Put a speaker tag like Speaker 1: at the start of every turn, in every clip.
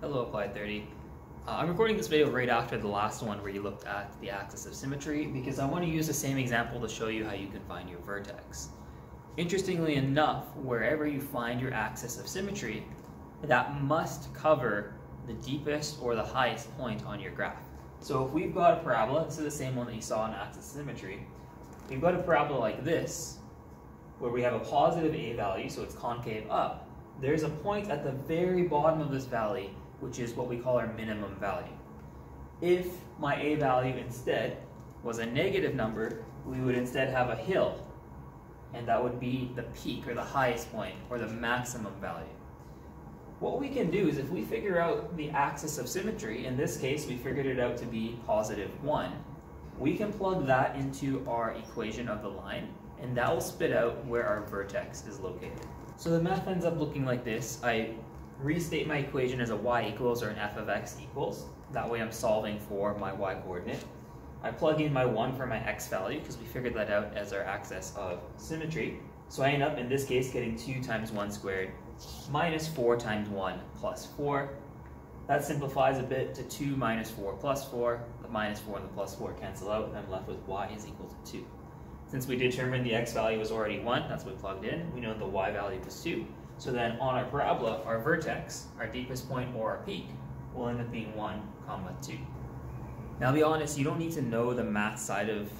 Speaker 1: Hello, Applied 30. I'm recording this video right after the last one where you looked at the axis of symmetry because I want to use the same example to show you how you can find your vertex. Interestingly enough, wherever you find your axis of symmetry, that must cover the deepest or the highest point on your graph. So if we've got a parabola, this is the same one that you saw in axis of symmetry, we've got a parabola like this, where we have a positive a value, so it's concave up. There's a point at the very bottom of this valley, which is what we call our minimum value. If my a value instead was a negative number, we would instead have a hill, and that would be the peak or the highest point or the maximum value. What we can do is if we figure out the axis of symmetry, in this case we figured it out to be +1, we can plug that into our equation of the line, and that will spit out where our vertex is located. So the math ends up looking like this. I restate my equation as a y equals or an f of x equals. That way I'm solving for my y coordinate. I plug in my 1 for my x value because we figured that out as our axis of symmetry. So I end up in this case getting 2 times 1 squared minus 4 times 1 plus 4. That simplifies a bit to 2 minus 4 plus 4. The minus 4 and the plus 4 cancel out, and I'm left with y is equal to 2. Since we determined the x value was already 1, that's what we plugged in, we know the y value was 2. So then on our parabola, our vertex, our deepest point or our peak, will end up being 1, 2. Now to be honest, you don't need to know the math side of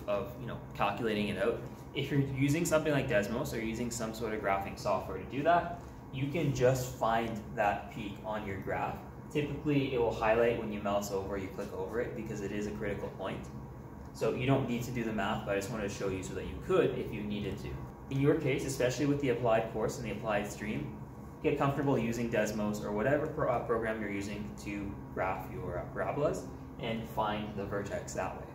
Speaker 1: calculating it out. If you're using something like Desmos or using some sort of graphing software to do that, you can just find that peak on your graph. Typically it will highlight when you mouse over, you click over it, because it is a critical point. So you don't need to do the math, but I just wanted to show you so that you could if you needed to. In your case, especially with the applied course and the applied stream, get comfortable using Desmos or whatever program you're using to graph your parabolas and find the vertex that way.